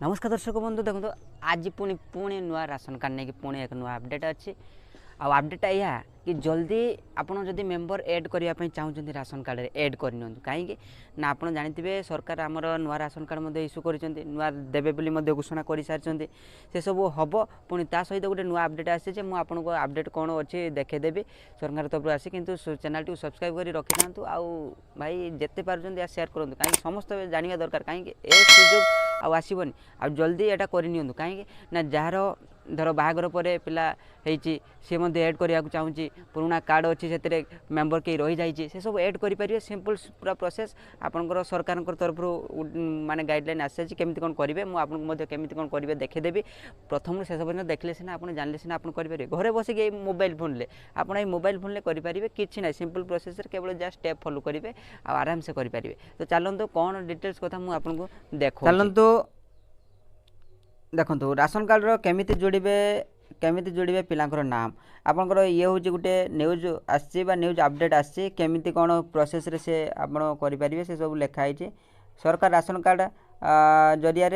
नमस्कार दर्शक बंधु देखो आज पुणी पुणी नुआ राशन कार्ड नहीं कि पुणी एक नुआ अपडेट अच्छी अपडेट यह कि जल्दी आपड़ जदि मेम्बर एड करने चाहते राशन कार्ड एड करनी कहीं ना आप जानते सरकार आमर नुआ राशन कार्ड इश्यू कर नुआ देवे बोली घोषणा कर सारी से सब हम पुणी ता सहित गोटे नुआ अपडेट आसी आपको अपडेट कौन अच्छी देखेदेवी सरकार तरफ आसी किंतु चैनल टी सब्सक्राइब कर रखी था आउ भाई जिते पार्टी सेयार करूँ कहीं समस्त जानवा दरकार कहीं सुजोग आसबनी आ जल्दी यहाँ करनी कहीं ना जार धर बाहागर पर पिला सी एड करने चाहूँगी पुराना कार्ड अच्छी से मेम्बर कहीं रही जाइए से सब एड करेंगे सिंपल पूरा प्रोसेस आपंकर सरकार तरफ माने गाइडलाइन आसी केमी कौन करेंगे मुझे केमी कौन करेंगे देखेदेवी प्रथम शेष पर्यटन देखले सीना आप जानले सीना आप करेंगे घरे बसिक मोबाइल फोन ले आप मोबाइल फोन करेंगे कि ना सिंपल प्रोसेस केवल जस्ट स्टेप फॉलो करेंगे आराम से करेंगे तो चलते कौन डिटेल्स कथा मुझे देख चलते देखो राशन कार्ड केमिति जोड़े पिलांकर नाम आपंकर ये हूँ गोटे न्यूज आसी न्यूज अपडेट आसी केमिति कौन प्रोसेस रे से आपण करेंगे से सब लिखाई सरकार राशन कार्ड जरिया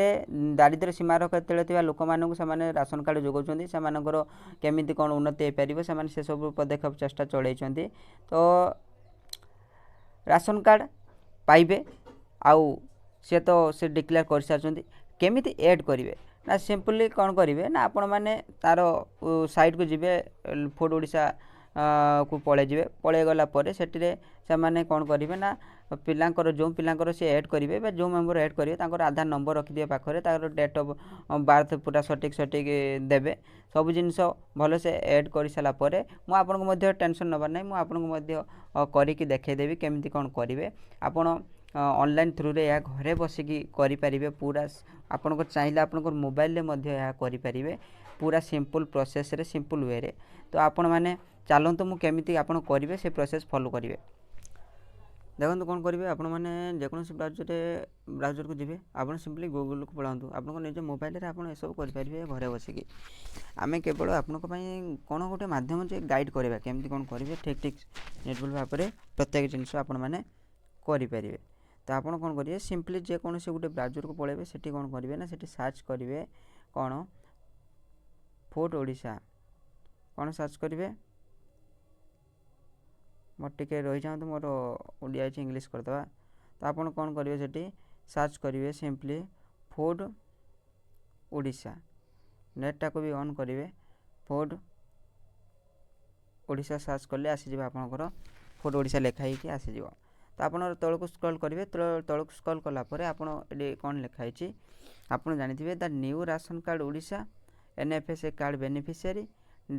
दारिद्र्य सीमार तले लोक मानक से राशन कार्ड जोगाउं से केमिति कौन उन्नति हो पार से सब पदक्षेप चेष्टा चलती तो राशन कार्ड पाइबे आउ सी तो से डिक्लेयर कर सारी केमिति ऐड करेंगे ना सिंपली कौन करेंगे ना आपण मैंने तार साइट को जीवे फूड ओडिशा को पलि गला से मैंने कौन करेंगे ना पिलांकर जो पिलांकर से ऐड करेंगे जो मेम्बर ऐड करेंगे आधार नंबर रखिदे पाखे तार डेट ऑफ बर्थ पूरा सटिक देवे सब जिनस भल से ऐड कर सारापर मुझे टेंशन नबार ना मुझे करके देखेदेवी केमी कौन करेंगे आपण ऑनलाइन थ्रू रे या घरे बसिकी करें पूरा आपन को चाहिए आपन मोबाइल करें पूरा सिंपल प्रोसेस रे सिंपल वे रे तो आपण मैंने चलते मुझे केमी आपन करेंगे से प्रोसेस फॉलो करेंगे देखो कौन करेंगे आपण मैंने जेकोसी ब्राउजर को जी आप सिंपली गूगल को पढ़ाऊँ आप निज मोबाइल आप सब करेंगे घरे बसिकी आम केवल आपण कौन गोटे मध्यम से गाइड करवा केमी कौन करेंगे ठीक ठीक निर्भुल भाव में प्रत्येक जिनस आपण मैंने करेंगे तो आप कौन करेंगे सिंपली जेकोसी गोटे ब्राउजर को पलैबे से कौन करेंगे ना से सर्च करेंगे कौन फूड ओडिशा कौन सर्च करेंगे मोर टे रही जाऊँ मोर ओडिया इंग्लिश करदे तो आप कौन करेंगे से सर्च करेंगे सिंपली फूड ओडिशा नेटा को भी ऑन करेंगे फूड ओडिशा सर्च कले आसीज आपंकर फूड ओडिशा लिखाई आसीज तो आप तौक स्क्रॉल करेंगे तौक स्क्रॉल कलापर आप कौन लिखाई आप जानते the new ration card Odisha NFSA card beneficiary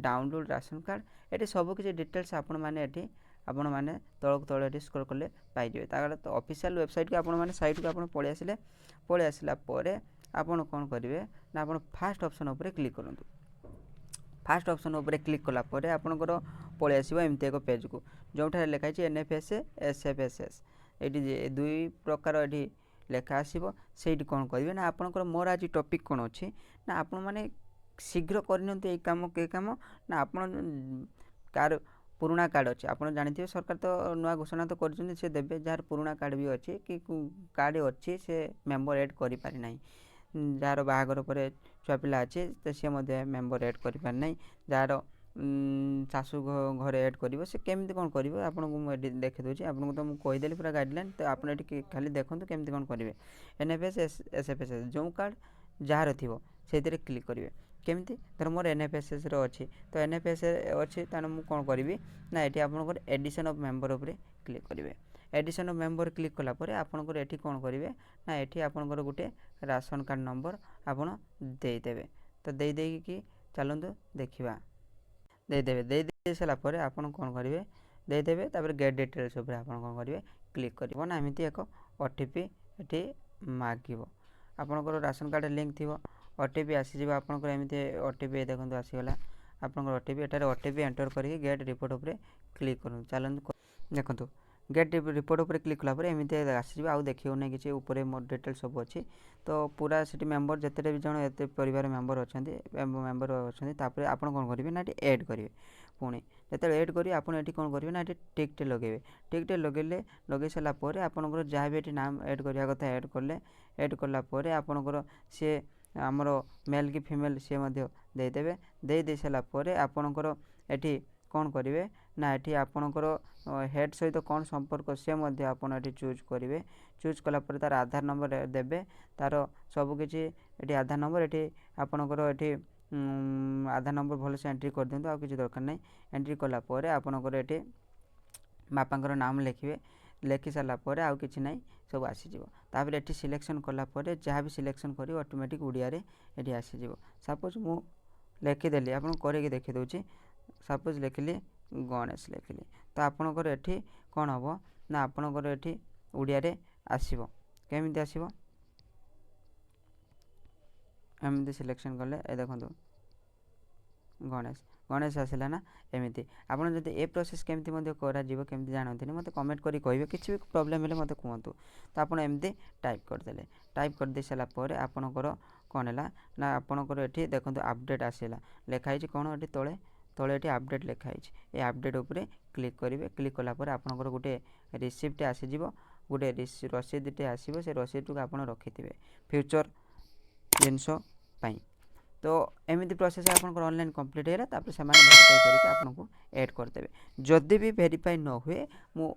download ration card ये सबकि डिटेल्स आपण मैंने तौक तौल स्क्रॉल कले पाइबे तो ऑफिशियल वेबसाइट को आप साइट को आप पलि आसला आपन कौन करेंगे ना आप फास्ट ऑप्शन उपर क्लिक करूँ फास्ट ऑप्शन उपर क्लिक कलापर आपंकर पलि आसो एमती एक पेज को जो लिखाई NFSA SFSS ये दुई प्रकार ये लेखा आसो से कौन करेंगे ना आपंकर मोर आज टॉपिक कौन अच्छी ना आपण मैंने शीघ्र करनी काम के काम ना आप कार पुराना कार्ड अच्छे आप जानते सरकार तो नुआ घोषणा तो कर देवे जार पुराना कार्ड भी अच्छी कि कार्ड अच्छी से मेम्बर एड कर पारि ना जार बाहागर पर छुआ पिला अच्छे तो सी मेम्बर एड कर पारि ना जार शाशु घरे एड कर से केमी कौन करेंगे आपको मुझे देखी दूसरी आपको तो मुझे कहीदेली पूरा गाइडलाइन तो आप खाली देखो केमी कौन करेंगे NFS SFSS जो कार्ड जार थी से क्लिक करेंगे केमी धर मोर NFSS अच्छी तो NFS अच्छी तो मुझे कौन करी ना ये आप एडिशन ऑफ मेम्बर उपर क्लिक करेंगे एडिशन ऑफ मेम्बर क्लिक कलापर आपंकर ये कौन करेंगे ना ये आपंकर गोटे राशन कार्ड नंबर आपड़ देदेवे तो देदेक कि चलते देखा देदेवे दे सारापर आप कौन करेंगे देदेवे तापर गेट डिटेल्स उपर आप कौन करेंगे क्लिक करेंगे ना एमती एक OTP ये मागिब आपंकर राशन कार्ड लिंक थी OTP आसीज आपंकर एमती OTP देखो आसीगला आपंकर OTP एटार OTP एंटर करके गेट रिपोर्ट उपर क्लिक करूँ चलते देखो गेट रिपोर्ट उपर क्लिक कलापर एमती आसीज आउ देखिए ना कि ऊपर मोर डिटेल सब अच्छी तो पूरा से मेम्बर जिते भी जन एत परिवार मेम्बर अच्छा मेम्बर अच्छा आप कौन करेंगे ना ऐड करेंगे पुणी जो ऐड करेंगे आप कौन करेंगे ना टिकटे लगे टिकटे लगे सारापर आपंकर जहाँ भी नाम ऐड करवा कथा ऐड कले ऐड कलापर आपंकर सी आमर मेल कि फीमेल सी देदेवे दे सारा पर आपणकर एटी कौन करेंगे ना ये आपणकर हेड सहित कौन संपर्क सी आप चूज करेंगे चूज कलापर तार आधार नंबर देवे तार सबकि ये आधार नंबर ये आपणकर ये आधार नंबर भलसे एंट्री कर दिंतु आउ किसी दरकार नहीं एंट्री कलापर आपणकर ये बापांकर नाम लिखिए लिखि सारापर आउ कि ना सब आसीज तापर ये सिलेक्शन कलापर जहाँ भी सिलेक्शन कर ऑटोमेटिक उड़िया ये आसीज सपोज मु लिखिदेली आप करके देखी दूची सपोज लिखिली गणेश लिखिली तो आपणकर ये कौन हम ना आपणकर ये उड़िया आसब केमी आसब एमती सिलेक्शन कले ए देखो गणेश गणेश आसला ना एमती आपड़ जब ए प्रोसेस केमती केमती जानते मत कमेंट करी कहे किसी भी प्रोब्लेम है मत कहतु तो आप एमती टाइप करदे टाइप करदे सारापर आपणकर कौन है ना आपणकर ये देखो अपडेट आसला लिखाई कौन ये तले तले ये अपडेट लिखाई ये अपडेट उपरे क्लिक करेंगे क्लिक कलापर आपणकर गोटे रिसीप्ट आसीज गोटे रसीदटे आसो से रसीद को आप रखिथे फ्यूचर जिनस तो एमती प्रोसेस आपन ऑनलाइन कंप्लीट है तापर से वेरीफाई करके आपको ऐड करदेवे जदि भी वेरीफाई न हुए मु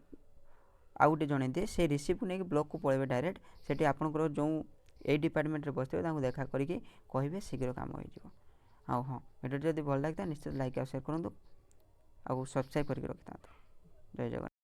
आउ गोटे जन दिए से रिसीप्ट नहीं ब्लॉक को पड़े डायरेक्ट से आपंकर जो ए डिपार्टमेंट रे बसते देखा करके कहे शीघ्र काम हो हाँ वीडियो जब भल लगता निश्चित लाइक और शेयर करूँ आउ सब्सक्राइब करके रखि था। जय जगन्नाथ।